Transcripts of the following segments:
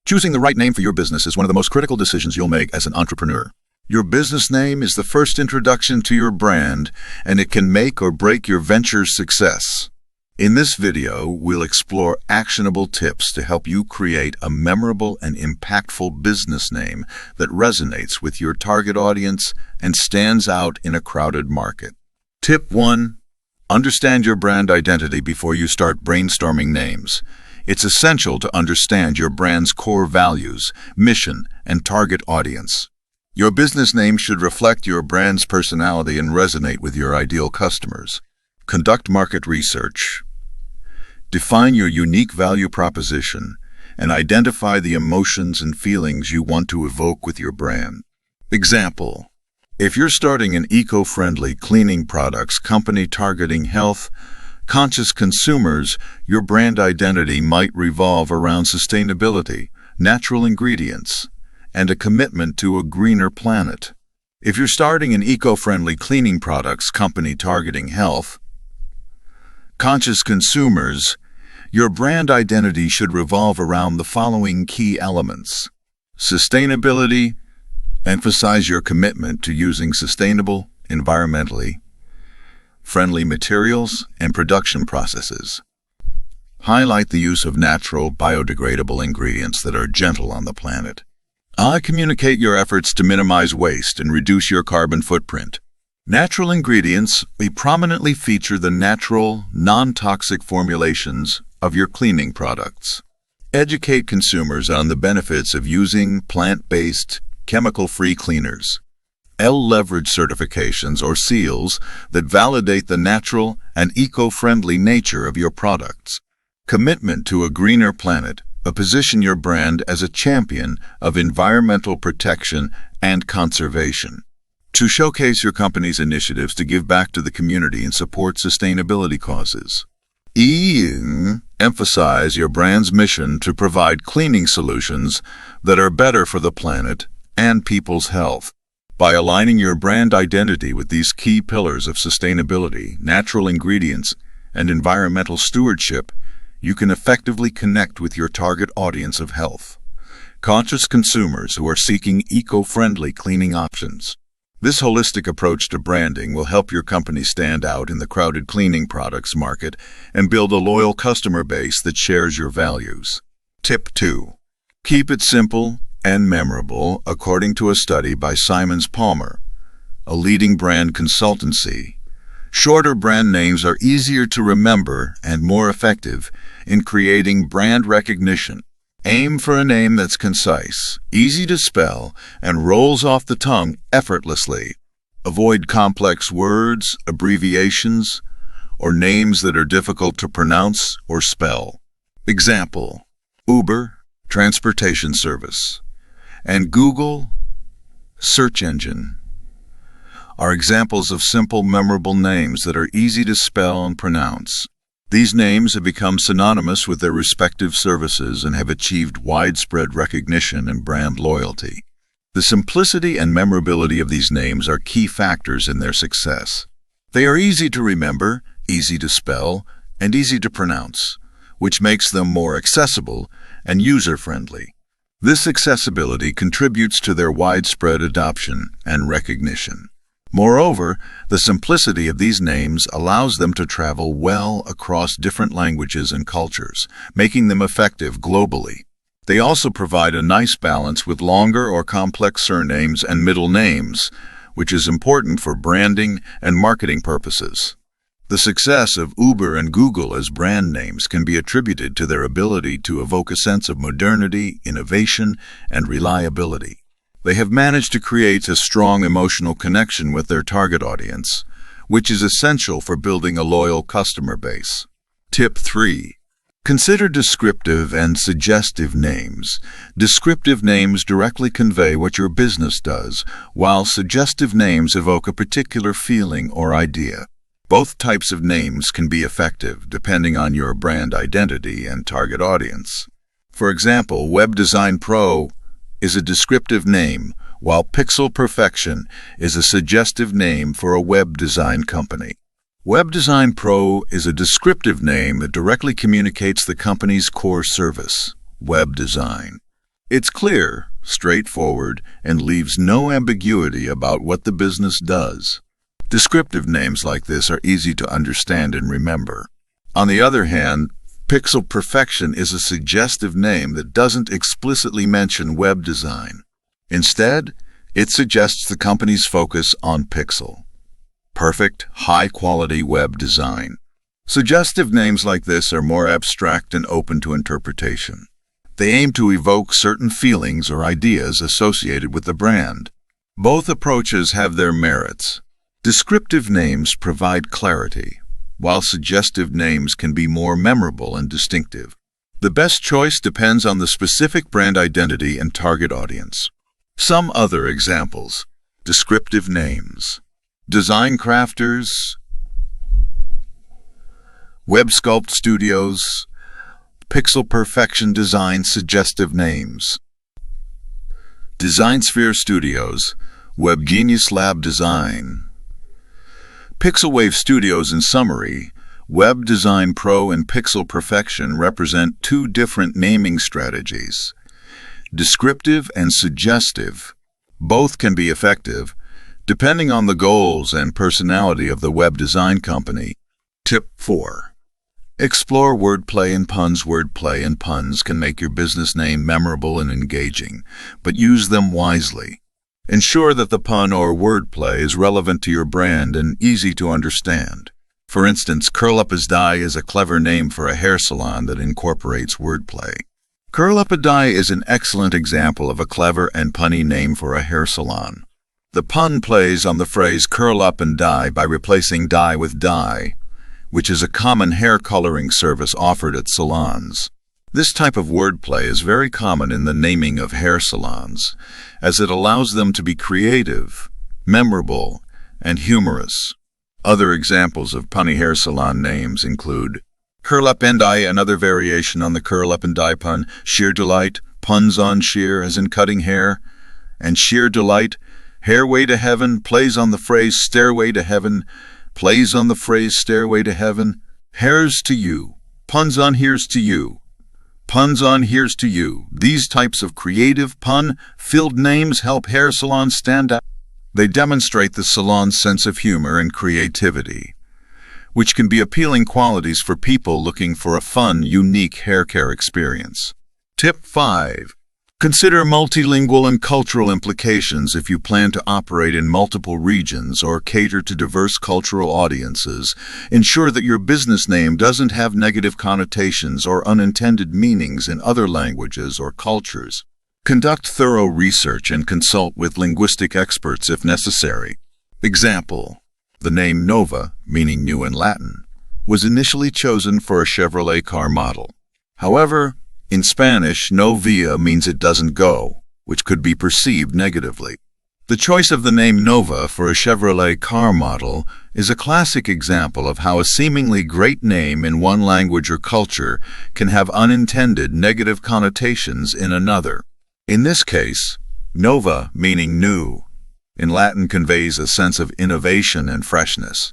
Choosing the right name for your business is one of the most critical decisions you'll make as an entrepreneur. Your business name is the first introduction to your brand, and it can make or break your venture's success. In this video, we'll explore actionable tips to help you create a memorable and impactful business name that resonates with your target audience and stands out in a crowded market. Tip 1. Understand your brand identity before you start brainstorming names. It's essential to understand your brand's core values, mission, and target audience. Your business name should reflect your brand's personality and resonate with your ideal customers. Conduct market research. Define your unique value proposition and identify the emotions and feelings you want to evoke with your brand. Example: if you're starting an eco-friendly cleaning products company targeting health-conscious consumers, your brand identity might revolve around sustainability, natural ingredients, and a commitment to a greener planet. If you're starting an eco-friendly cleaning products company targeting health-conscious consumers, your brand identity should revolve around the following key elements. Sustainability. Emphasize your commitment to using sustainable, environmentally friendly materials and production processes. Highlight the use of natural, biodegradable ingredients that are gentle on the planet. Communicate your efforts to minimize waste and reduce your carbon footprint. Natural ingredients. We prominently feature the natural, non-toxic formulations of your cleaning products. Educate consumers on the benefits of using plant-based, chemical-free cleaners. Leverage certifications or seals that validate the natural and eco-friendly nature of your products. Commitment to a greener planet. Position your brand as a champion of environmental protection and conservation. To showcase your company's initiatives to give back to the community and support sustainability causes. Emphasize your brand's mission to provide cleaning solutions that are better for the planet and people's health. By aligning your brand identity with these key pillars of sustainability, natural ingredients, and environmental stewardship, you can effectively connect with your target audience of health-conscious consumers who are seeking eco-friendly cleaning options. This holistic approach to branding will help your company stand out in the crowded cleaning products market and build a loyal customer base that shares your values. Tip 2. Keep it simple and memorable. According to a study by Simons Palmer, a leading brand consultancy, shorter brand names are easier to remember and more effective in creating brand recognition. Aim for a name that's concise, easy to spell, and rolls off the tongue effortlessly. Avoid complex words, abbreviations, or names that are difficult to pronounce or spell. Example: Uber, transportation service, and Google, search engine, are examples of simple, memorable names that are easy to spell and pronounce. These names have become synonymous with their respective services and have achieved widespread recognition and brand loyalty. The simplicity and memorability of these names are key factors in their success. They are easy to remember, easy to spell, and easy to pronounce, which makes them more accessible and user-friendly. This accessibility contributes to their widespread adoption and recognition. Moreover, the simplicity of these names allows them to travel well across different languages and cultures, making them effective globally. They also provide a nice balance with longer or complex surnames and middle names, which is important for branding and marketing purposes. The success of Uber and Google as brand names can be attributed to their ability to evoke a sense of modernity, innovation, and reliability. They have managed to create a strong emotional connection with their target audience, which is essential for building a loyal customer base. Tip 3. Consider descriptive and suggestive names. Descriptive names directly convey what your business does, while suggestive names evoke a particular feeling or idea. Both types of names can be effective depending on your brand identity and target audience. For example, Web Design Pro is a descriptive name, while Pixel Perfection is a suggestive name for a web design company. Web Design Pro is a descriptive name that directly communicates the company's core service, web design. It's clear, straightforward, and leaves no ambiguity about what the business does. Descriptive names like this are easy to understand and remember. On the other hand, Pixel Perfection is a suggestive name that doesn't explicitly mention web design. Instead, it suggests the company's focus on pixel. Perfect, high-quality web design. Suggestive names like this are more abstract and open to interpretation. They aim to evoke certain feelings or ideas associated with the brand. Both approaches have their merits. Descriptive names provide clarity, while suggestive names can be more memorable and distinctive. The best choice depends on the specific brand identity and target audience. Some other examples. Descriptive names. Design Crafters, Web Sculpt Studios, Pixel Perfection Design suggestive names. Design Sphere Studios, Web Genius Lab Design. Pixelwave Studios. In summary, Web Design Pro and Pixel Perfection represent two different naming strategies. Descriptive and suggestive. Both can be effective, depending on the goals and personality of the web design company. Tip 4. Explore wordplay and puns. Wordplay and puns can make your business name memorable and engaging, but use them wisely. Ensure that the pun or wordplay is relevant to your brand and easy to understand. For instance, Curl Up a Die is a clever name for a hair salon that incorporates wordplay. Curl Up a Die is an excellent example of a clever and punny name for a hair salon. The pun plays on the phrase curl up and die by replacing dye with dye, which is a common hair coloring service offered at salons. This type of wordplay is very common in the naming of hair salons, as it allows them to be creative, memorable, and humorous. Other examples of punny hair salon names include Curl Up and Die, another variation on the curl up and die pun, Sheer Delight, puns on sheer as in cutting hair, and Sheer Delight, Hairway to Heaven, plays on the phrase Stairway to Heaven, plays on the phrase Stairway to Heaven, Hairs to You, puns on Here's to You, puns on Here's to You. These types of creative, pun-filled names help hair salons stand out. They demonstrate the salon's sense of humor and creativity, which can be appealing qualities for people looking for a fun, unique hair care experience. Tip 5. Consider multilingual and cultural implications. If you plan to operate in multiple regions or cater to diverse cultural audiences, ensure that your business name doesn't have negative connotations or unintended meanings in other languages or cultures. Conduct thorough research and consult with linguistic experts if necessary. Example: the name Nova, meaning new in Latin, was initially chosen for a Chevrolet car model. However, in Spanish, no via means it doesn't go, which could be perceived negatively. The choice of the name Nova for a Chevrolet car model is a classic example of how a seemingly great name in one language or culture can have unintended negative connotations in another. In this case, Nova, meaning new, in Latin conveys a sense of innovation and freshness,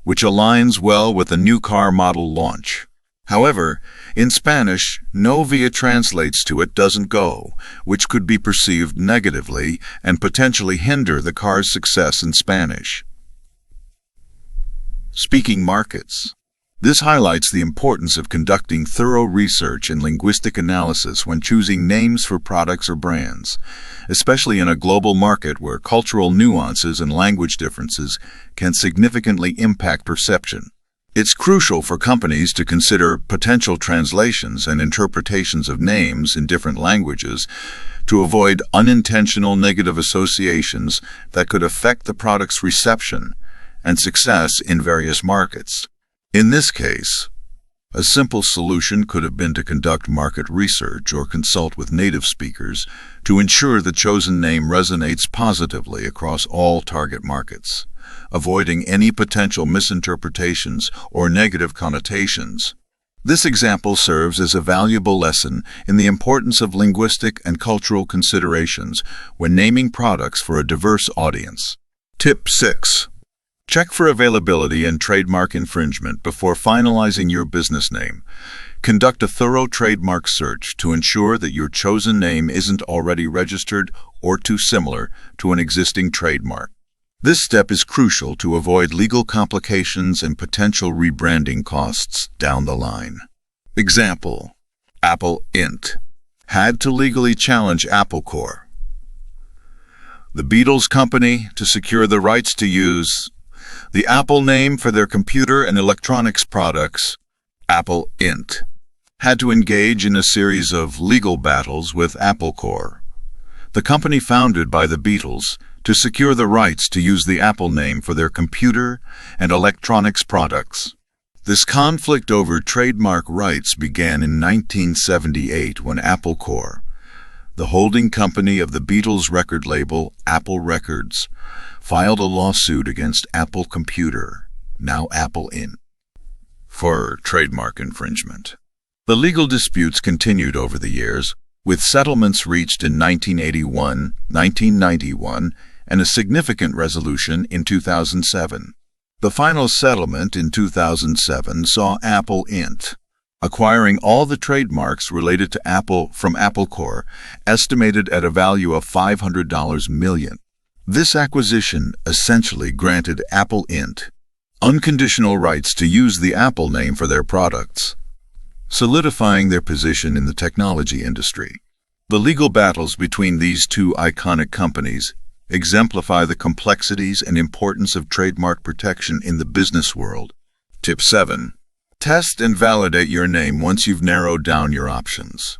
which aligns well with the new car model launch. However, in Spanish, no via translates to it doesn't go, which could be perceived negatively and potentially hinder the car's success in Spanish. Speaking markets. This highlights the importance of conducting thorough research and linguistic analysis when choosing names for products or brands, especially in a global market where cultural nuances and language differences can significantly impact perception. It's crucial for companies to consider potential translations and interpretations of names in different languages to avoid unintentional negative associations that could affect the product's reception and success in various markets. In this case, a simple solution could have been to conduct market research or consult with native speakers to ensure the chosen name resonates positively across all target markets, avoiding any potential misinterpretations or negative connotations. This example serves as a valuable lesson in the importance of linguistic and cultural considerations when naming products for a diverse audience. Tip 6. Check for availability and trademark infringement before finalizing your business name. Conduct a thorough trademark search to ensure that your chosen name isn't already registered or too similar to an existing trademark. This step is crucial to avoid legal complications and potential rebranding costs down the line. Example: Apple Inc. had to legally challenge Apple Corp., the Beatles Company, to secure the rights to use the Apple name for their computer and electronics products. Apple Inc. had to engage in a series of legal battles with Apple Corp., the company founded by the Beatles, to secure the rights to use the Apple name for their computer and electronics products. This conflict over trademark rights began in 1978 when Apple Corp., the holding company of the Beatles record label Apple Records, filed a lawsuit against Apple Computer, now Apple Inc., for trademark infringement. The legal disputes continued over the years, with settlements reached in 1981, 1991, and a significant resolution in 2007. The final settlement in 2007 saw Apple Inc. acquiring all the trademarks related to Apple from Apple Corp., estimated at a value of $500 million. This acquisition essentially granted Apple Inc. unconditional rights to use the Apple name for their products, solidifying their position in the technology industry. The legal battles between these two iconic companies exemplify the complexities and importance of trademark protection in the business world. Tip 7. Test and validate your name once you've narrowed down your options.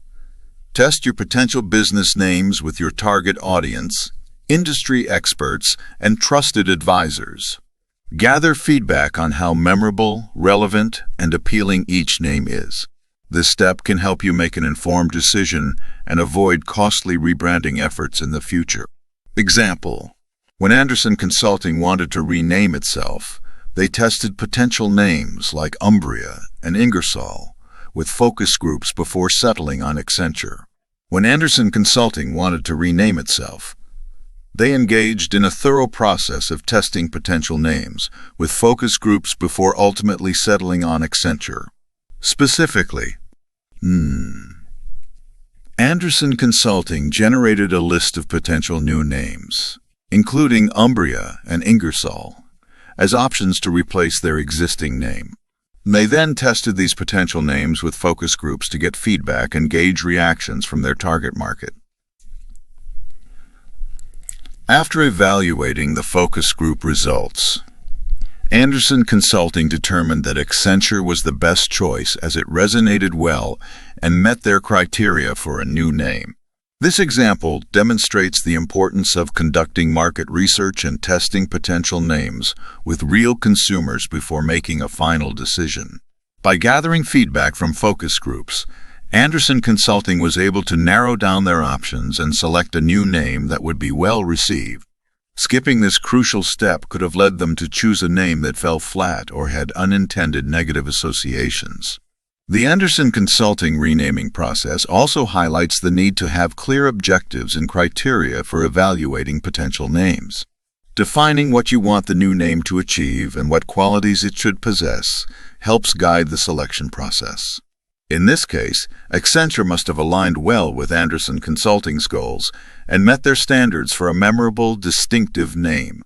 Test your potential business names with your target audience, industry experts, and trusted advisors. Gather feedback on how memorable, relevant, and appealing each name is. This step can help you make an informed decision and avoid costly rebranding efforts in the future. Example: when Anderson Consulting wanted to rename itself, they tested potential names like Umbria and Ingersoll with focus groups before settling on Accenture. When Anderson Consulting wanted to rename itself, they engaged in a thorough process of testing potential names with focus groups before ultimately settling on Accenture. Specifically, Anderson Consulting generated a list of potential new names, including Umbria and Ingersoll, as options to replace their existing name. They then tested these potential names with focus groups to get feedback and gauge reactions from their target market. After evaluating the focus group results, Anderson Consulting determined that Accenture was the best choice as it resonated well and met their criteria for a new name. This example demonstrates the importance of conducting market research and testing potential names with real consumers before making a final decision. By gathering feedback from focus groups, Anderson Consulting was able to narrow down their options and select a new name that would be well received. Skipping this crucial step could have led them to choose a name that fell flat or had unintended negative associations. The Anderson Consulting renaming process also highlights the need to have clear objectives and criteria for evaluating potential names. Defining what you want the new name to achieve and what qualities it should possess helps guide the selection process. In this case, Accenture must have aligned well with Anderson Consulting's goals and met their standards for a memorable, distinctive name.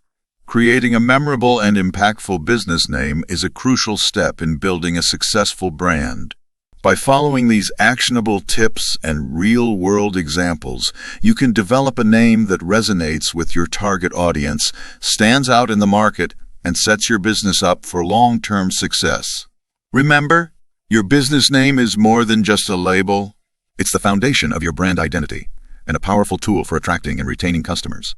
Creating a memorable and impactful business name is a crucial step in building a successful brand. By following these actionable tips and real-world examples, you can develop a name that resonates with your target audience, stands out in the market, and sets your business up for long-term success. Remember, your business name is more than just a label. It's the foundation of your brand identity and a powerful tool for attracting and retaining customers.